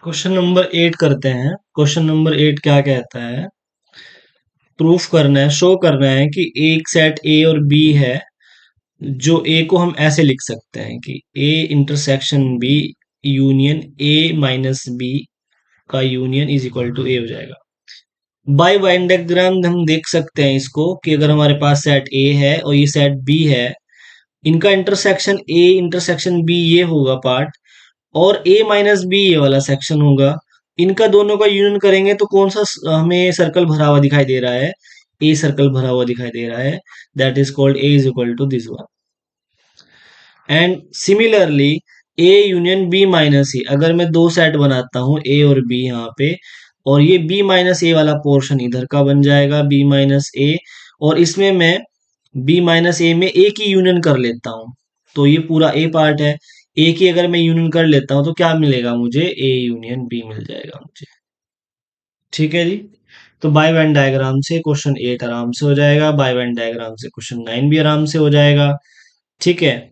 Question number 8 करते हैं। Question number 8 क्या कहता है? प्रूफ करना है, शो करना है कि एक सेट ए और बी है। जो ए को हम ऐसे लिख सकते हैं कि A intersection B union A minus B का union is equal to A हो जाएगा। बाय वेन डायग्राम हम देख सकते हैं इसको कि अगर हमारे पास सेट ए है और ये सेट बी है, इनका इंटरसेक्शन ए इंटरसेक्शन बी ये होगा पार्ट, और ए माइनस बी ये वाला सेक्शन होगा। इनका दोनों का यूनियन करेंगे तो कौन सा हमें सर्कल भरा हुआ दिखाई दे रहा है? ए सर्कल भरा हुआ दिखाई दे रहा है। That is called A is equal to this one. And similarly A union B minus A, अगर मैं दो सेट बनाता हूं ए और बी यहाँ पे, और ये बी माइनस ए वाला पोर्शन इधर का बन जाएगा बी माइनस ए, और इसमें मैं बी माइनस ए में ए की यूनियन कर लेता हूँ, तो ये पूरा ए पार्ट है। ए की अगर मैं यूनियन कर लेता हूँ तो क्या मिलेगा मुझे? ए यूनियन बी मिल जाएगा मुझे। ठीक है जी। तो बाय वेन डायग्राम से क्वेश्चन 8 आराम से हो जाएगा, बाय वेन डायग्राम से क्वेश्चन 9 भी आराम से हो जाएगा। ठीक है।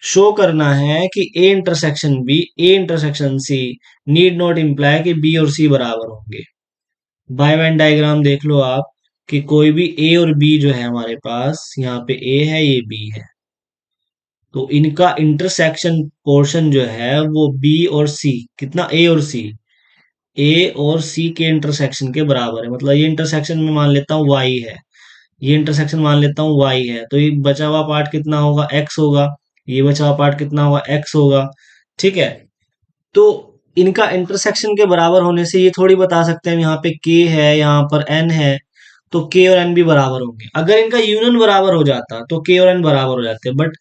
शो करना है कि A intersection B A intersection C need not imply कि बी और सी बराबर होंगे। बाय वेन डायग्राम देख लो आप कि कोई भी ए और बी जो है हमारे पास, यहाँ पे ए है ये बी है, तो इनका इंटरसेक्शन पोर्शन जो है वो बी और सी, कितना? ए और सी, ए और सी के इंटरसेक्शन के बराबर है। मतलब ये इंटरसेक्शन में मान लेता हूँ वाई है, ये इंटरसेक्शन मान लेता हूँ वाई है, तो ये बचा हुआ पार्ट कितना होगा? एक्स होगा। ये बचा हुआ पार्ट कितना होगा? एक्स होगा। ठीक है। तो इनका इंटरसेक्शन के बराबर होने से ये थोड़ी बता सकते हैं यहाँ पे के है, यहाँ पर एन है, तो के और एन भी बराबर होंगे। अगर इनका यूनियन बराबर हो जाता तो के और एन बराबर हो जाते, but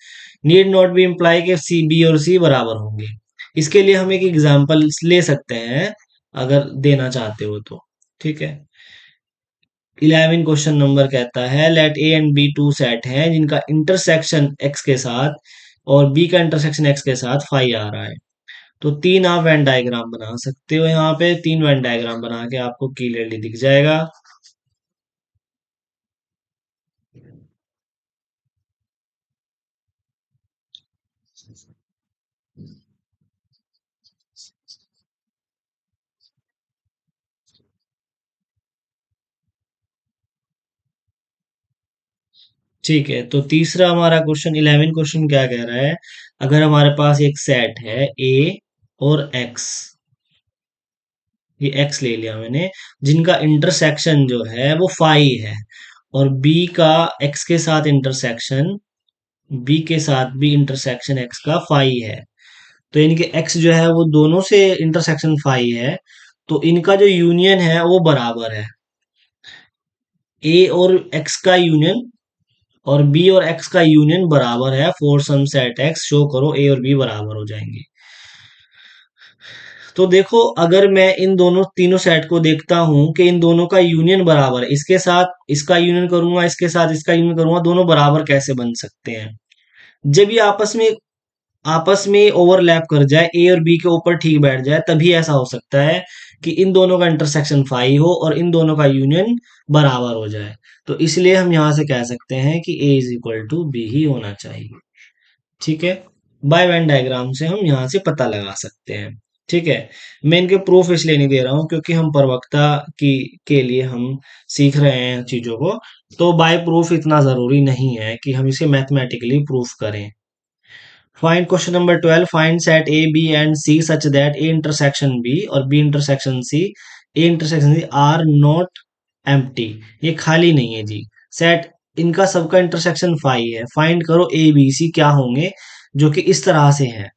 need not be imply के सी बी और सी बराबर होंगे। इसके लिए हम एक एग्जांपल ले सकते हैं अगर देना चाहते हो तो। ठीक है। 11 क्वेश्चन नंबर कहता है let A and B two set हैं जिनका इंटरसेक्शन एक्स के साथ और बी का इंटरसेक्शन एक्स के साथ फाई आ रहा है। तो तीन आप वेन डायग्राम बना सकते हो, यहाँ पे तीन वेन डायग्राम बना के आपको क्लियरली दिख जाएगा। ठीक है। तो तीसरा हमारा क्वेश्चन 11 क्वेश्चन क्या कह रहा है? अगर हमारे पास एक सेट है ए और एक्स, ये एक्स ले लिया मैंने, जिनका इंटरसेक्शन जो है वो फाई है, और बी का एक्स के साथ इंटरसेक्शन, बी के साथ भी इंटरसेक्शन एक्स का फाई है, तो इनके एक्स जो है वो दोनों से इंटरसेक्शन फाई है, तो इनका जो यूनियन है वो बराबर है। ए और एक्स का यूनियन और बी और एक्स का यूनियन बराबर है। For some set X show करो ए और बी बराबर हो जाएंगे। तो देखो, अगर मैं इन दोनों तीनों सेट को देखता हूं कि इन दोनों का यूनियन बराबर है, इसके साथ इसका यूनियन करूंगा, इसके साथ इसका यूनियन करूंगा, दोनों बराबर कैसे बन सकते हैं? जब ये आपस में ओवरलैप कर जाए, ए और बी के ऊपर ठीक बैठ जाए, तभी ऐसा हो सकता है कि इन दोनों का इंटरसेक्शन फाई हो और इन दोनों का यूनियन बराबर हो जाए। तो इसलिए हम यहां से कह सकते हैं कि ए इज इक्वल टू बी ही होना चाहिए। ठीक है। बाय वेन डायग्राम से हम यहां से पता लगा सकते हैं। ठीक है। मैं इनके प्रूफ इसलिए नहीं दे रहा हूं क्योंकि हम प्रवक्ता की के लिए हम सीख रहे हैं चीजों को, तो बाय प्रूफ इतना जरूरी नहीं है कि हम इसे मैथमेटिकली प्रूफ करें। Find question number 12, find set A B and C such that A intersection B और B intersection C, A intersection C are not empty, ये खाली नहीं है जी। सेट इनका सबका इंटरसेक्शन फाई है। फाइंड करो ए बी सी क्या होंगे जो कि इस तरह से है।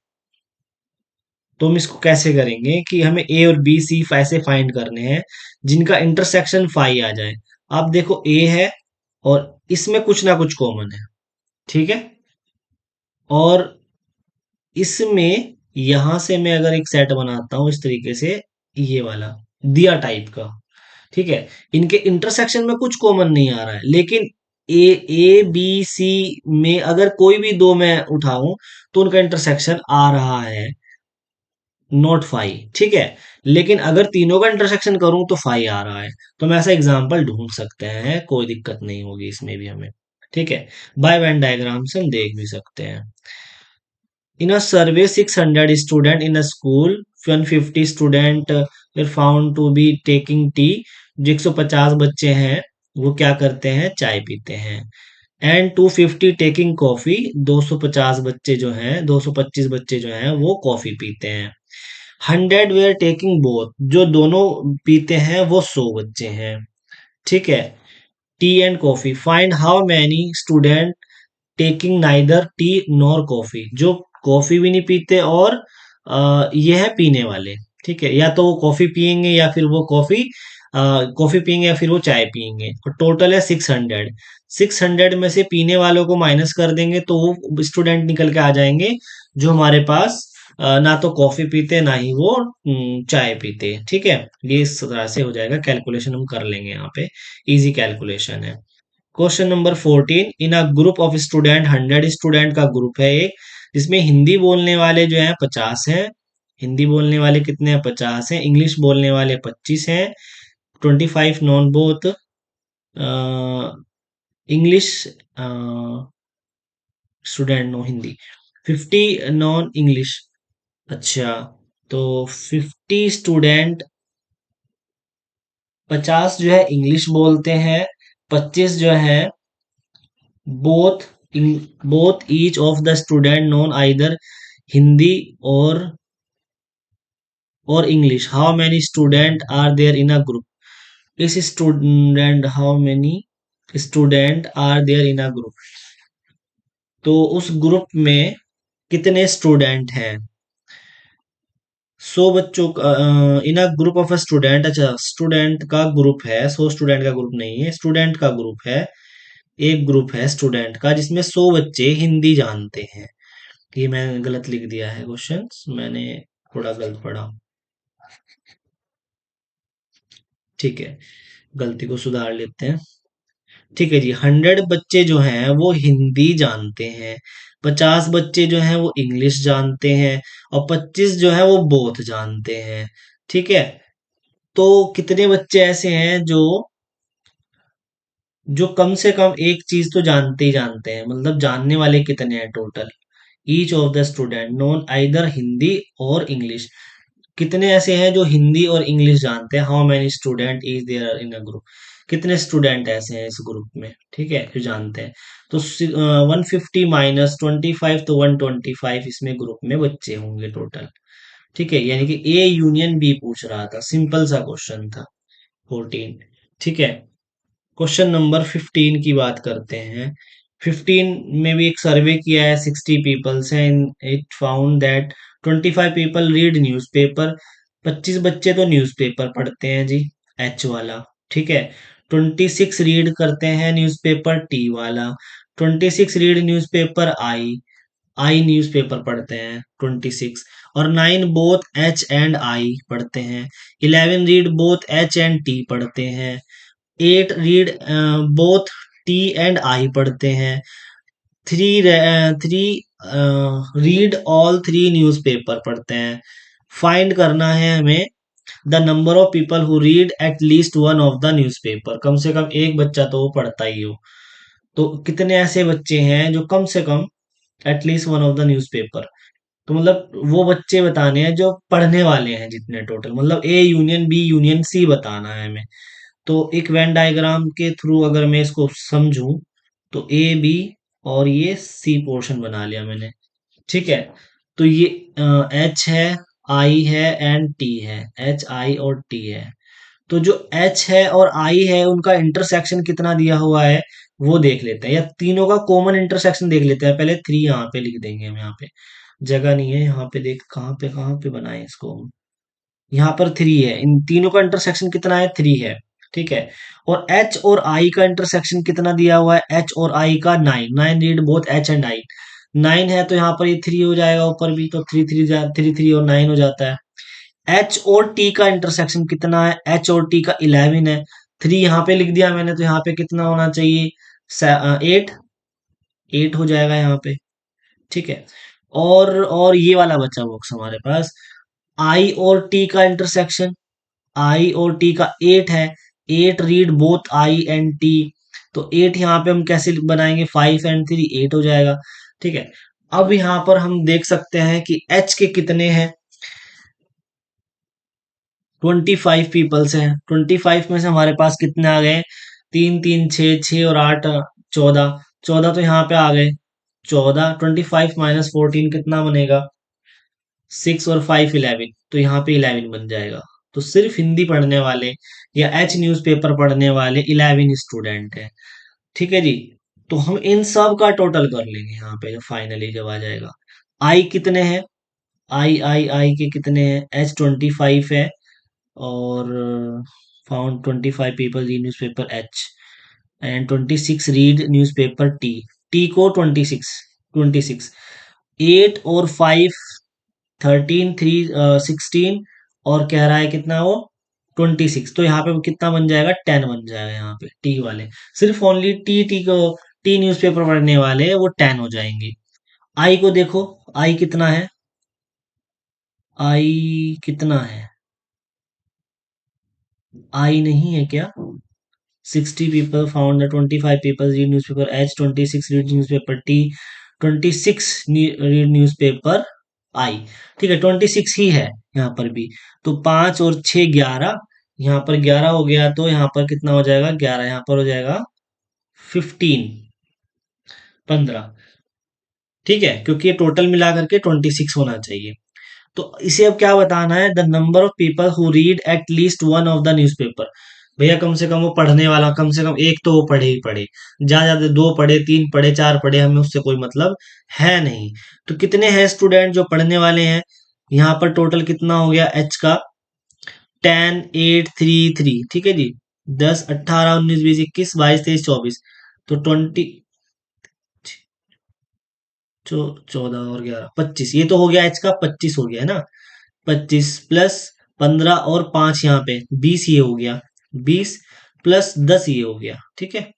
तो हम इसको कैसे करेंगे कि हमें ए और बी सी ऐसे फाइंड करने हैं जिनका इंटरसेक्शन फाई आ जाए। आप देखो ए है और इसमें कुछ ना कुछ कॉमन है। ठीक है। और इसमें यहां से मैं अगर एक सेट बनाता हूं इस तरीके से, ये वाला दिया टाइप का, ठीक है, इनके इंटरसेक्शन में कुछ कॉमन नहीं आ रहा है, लेकिन ए ए बी सी में अगर कोई भी दो मैं उठाऊं तो उनका इंटरसेक्शन आ रहा है, नॉट फाई। ठीक है। लेकिन अगर तीनों का इंटरसेक्शन करूं तो फाई आ रहा है। तो हम ऐसा एग्जाम्पल ढूंढ सकते हैं, कोई दिक्कत नहीं होगी इसमें भी हमें। ठीक है। बाय वेन डायग्राम से हम देख भी सकते हैं। In a survey, 600 students in a school 150 student were found to be taking tea। जो 150 बच्चे हैं वो क्या करते हैं, चाय पीते हैं। एंड 250 टेकिंग कॉफी, 250 बच्चे जो हैं, 225 बच्चे जो हैं वो कॉफी पीते हैं। 100 वेयर टेकिंग बोथ, जो दोनों पीते हैं वो 100 बच्चे हैं। ठीक है। T and coffee, find how many student taking neither T nor coffee, जो कॉफी भी नहीं पीते और ये है पीने वाले। ठीक है, या तो वो कॉफी पियेंगे या फिर वो कॉफी पियेंगे या फिर वो चाय पियेंगे। और टोटल है 600। 600 में से पीने वालों को माइनस कर देंगे तो वो स्टूडेंट निकल के आ जाएंगे जो हमारे पास ना तो कॉफी पीते ना ही वो चाय पीते। ठीक है, ये इस तरह से हो जाएगा, कैलकुलेशन हम कर लेंगे यहाँ पे। इजी कैलकुलेशन है। Question number 14, in a group of student, 100 student का ग्रुप है एक, जिसमें हिंदी बोलने वाले जो हैं 50 हैं। हिंदी बोलने वाले कितने हैं, 50 हैं। इंग्लिश बोलने वाले 25 हैं। 25 non both English student, no Hindi. 50 non English. अच्छा, तो 50 स्टूडेंट, 50 जो है इंग्लिश बोलते हैं, 25 जो है both both each of the student none either Hindi और English. How many student are there in a group, इस student, how many student are there in a group, तो उस ग्रुप में कितने स्टूडेंट हैं। 100 बच्चों का in a group of a student. अच्छा, स्टूडेंट का ग्रुप है, 100 स्टूडेंट का ग्रुप नहीं है, स्टूडेंट का ग्रुप है। एक ग्रुप है स्टूडेंट का जिसमें 100 बच्चे हिंदी जानते हैं। ये मैंने गलत लिख दिया है, क्वेश्चन मैंने थोड़ा गलत पढ़ा। ठीक है, गलती को सुधार लेते हैं। ठीक है जी, 100 बच्चे जो हैं वो हिंदी जानते हैं, 50 बच्चे जो हैं वो इंग्लिश जानते हैं, और 25 जो है वो बोथ जानते हैं। ठीक है, तो कितने बच्चे ऐसे हैं जो जो कम से कम एक चीज तो जानते ही जानते हैं, मतलब जानने वाले कितने हैं total. Each of the student known either Hindi और इंग्लिश, कितने ऐसे हैं जो हिंदी और इंग्लिश जानते हैं। How many student is there in a group, कितने स्टूडेंट ऐसे हैं इस ग्रुप में, ठीक है, जो जानते हैं। तो 150 माइनस 25, तो 125 इसमें ग्रुप में बच्चे होंगे टोटल। ठीक है, यानी कि ए यूनियन बी पूछ रहा था, सिंपल सा क्वेश्चन था। 14। ठीक है, क्वेश्चन नंबर 15 की बात करते हैं। 15 में भी एक सर्वे किया है 60 पीपल्स हैं। It found that 25 people read newspaper, 25 बच्चे तो न्यूज़पेपर पढ़ते हैं जी, एच वाला। ठीक है, 26 रीड करते हैं न्यूज़पेपर, टी वाला। 26 रीड न्यूज़पेपर, आई, आई न्यूज़पेपर पढ़ते हैं 26। और 9 बोथ एच एंड आई पढ़ते हैं। 11 read both H and T पढ़ते हैं। 8 read both T and I पढ़ते हैं। Three three read all three newspaper पढ़ते हैं। फाइंड करना है हमें the number of people who read at least one of the newspaper, कम से कम एक बच्चा तो वो पढ़ता ही हो। तो कितने ऐसे बच्चे हैं जो कम से कम at least one of the newspaper, तो मतलब वो बच्चे बताने हैं जो पढ़ने वाले हैं जितने टोटल, मतलब A union B union C बताना है हमें। तो एक वेन डायग्राम के थ्रू अगर मैं इसको समझूं, तो ए बी और ये सी पोर्शन बना लिया मैंने। ठीक है, तो ये एच है, आई है एंड टी है, एच आई और टी है। तो जो एच है और आई है उनका इंटरसेक्शन कितना दिया हुआ है वो देख लेते हैं, या तीनों का कॉमन इंटरसेक्शन देख लेते हैं। पहले 3 यहाँ पे लिख देंगे हम, यहाँ पे जगह नहीं है, यहाँ पे देख कहाँ पे बनाए इसको हम। यहाँ पर 3 है, इन तीनों का इंटरसेक्शन कितना है, 3 है। ठीक है, और एच और आई का इंटरसेक्शन कितना दिया हुआ है, एच और आई का 9, 9 read both H and I. 9 है तो यहाँ पर ये 3 हो जाएगा, ऊपर भी तो 3 3 3 3 और 9 हो जाता है। एच और टी का इंटरसेक्शन कितना है, एच और टी का 11 है। 3 यहाँ पे लिख दिया मैंने, तो यहाँ पे कितना होना चाहिए, 8, 8 हो जाएगा यहाँ पे। ठीक है, और ये वाला बचा बॉक्स हमारे पास, आई और टी का इंटरसेक्शन, आई और टी का 8 है। 8 read both I and T, तो 8 यहाँ पे हम कैसे बनाएंगे, 5 एंड 3, 8 हो जाएगा। ठीक है, अब यहाँ पर हम देख सकते हैं कि एच के कितने हैं, 25 पीपल्स हैं। 25 में से हमारे पास कितने आ गए? 3 3 6 6 और 8 14। 14 तो यहाँ पे आ गए। 14 25 माइनस 14 कितना बनेगा? 6 और 5 11। तो यहाँ पे 11 बन जाएगा। तो सिर्फ हिंदी पढ़ने वाले या एच न्यूज़पेपर पढ़ने वाले 11 स्टूडेंट हैं। ठीक है जी। तो हम इन सब का टोटल कर लेंगे यहाँ पे, जब फाइनली जब आ जाएगा। आई कितने हैं? आई के कितने हैं? H 25 है। और found 25 people read newspaper H and 26 read newspaper T। T को 26 8 और 5 13 3 16। और कह रहा है कितना वो? 26। तो यहाँ पे कितना बन जाएगा? 10 बन जाएगा यहाँ पे टी वाले। सिर्फ ओनली टी को टी न्यूज़पेपर पढ़ने वाले वो 10 हो जाएंगे। आई को देखो, आई कितना है? आई कितना है? आई नहीं है क्या? 60 people found the 25 people read newspaper H, 26 read newspaper T, 26 read newspaper I। ठीक है, 26 ही है यहाँ पर भी। तो 5 और 6 11। यहाँ पर 11 हो गया, तो यहाँ पर कितना हो जाएगा? 11 यहाँ पर हो जाएगा 15, 15। ठीक है, क्योंकि ये टोटल मिला करके 26 होना चाहिए। तो इसे अब क्या बताना है? The number of people who read at least one of the newspaper. भैया कम से कम वो पढ़ने वाला कम से कम एक तो वो पढ़े ही पढ़े। ज्यादा ज्यादा 2 पढ़े, 3 पढ़े, 4 पढ़े, हमें उससे कोई मतलब है नहीं। तो कितने हैं स्टूडेंट जो पढ़ने वाले हैं? यहाँ पर टोटल कितना हो गया एच का? 10 8 3 3। ठीक है जी। 10 18 19 20 21 22 23 24। तो 20 14 और 11 25। ये तो हो गया एच का 25 हो गया है ना। 25 प्लस 15 और 5 यहाँ पे 20 ये हो गया। 20 प्लस 10 ये हो गया। ठीक है,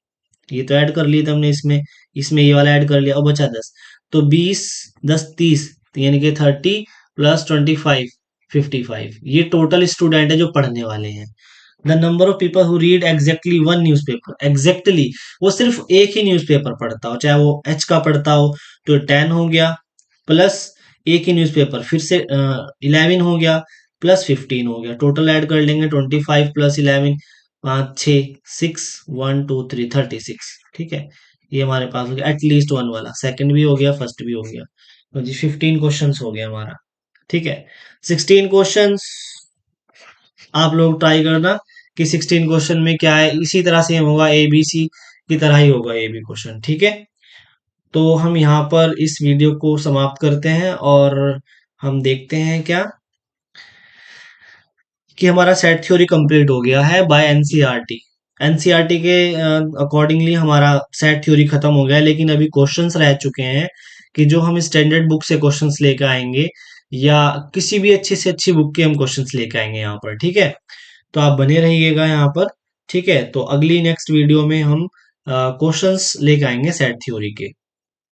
ये तो ऐड कर लिए थे हमने इसमें। इसमें ये वाला ऐड कर लिया और बचा 10। तो 20 10 30, तो यानी कि 30 प्लस 25 55। ये टोटल स्टूडेंट है जो पढ़ने वाले हैं। The number of people who read exactly one newspaper. Exactly वो सिर्फ एक ही न्यूज़पेपर पढ़ता हो, चाहे वो एच का पढ़ता हो, तो 10 हो गया। प्लस एक ही न्यूज़पेपर फिर से 11 हो गया। प्लस 15 हो गया। टोटल ऐड कर लेंगे 25 प्लस 11, 5 6 6 1 2 3 36। ठीक है, ये हमारे पास हो गया एटलीस्ट वन वाला। सेकंड भी हो गया, फर्स्ट भी हो गया। तो जी 15 क्वेश्चंस हो गया हमारा। ठीक है, 16 क्वेश्चंस आप लोग ट्राई करना कि 16 क्वेश्चन में क्या है। इसी तरह से होगा, ए बी सी की तरह ही होगा ये भी क्वेश्चन। ठीक है, तो हम यहाँ पर इस वीडियो को समाप्त करते हैं और हम देखते हैं क्या कि हमारा सेट थ्योरी कंप्लीट हो गया है बाय एनसीईआरटी। एनसीईआरटी के अकॉर्डिंगली हमारा सेट थ्योरी खत्म हो गया है, लेकिन अभी क्वेश्चंस रह चुके हैं कि जो हम स्टैंडर्ड बुक से क्वेश्चंस लेकर आएंगे या किसी भी अच्छी से अच्छी बुक के हम क्वेश्चंस लेकर आएंगे यहाँ पर। ठीक है, तो आप बने रहिएगा यहाँ पर। ठीक है, तो अगली नेक्स्ट वीडियो में हम क्वेश्चंस लेकर आएंगे सेट थ्योरी के।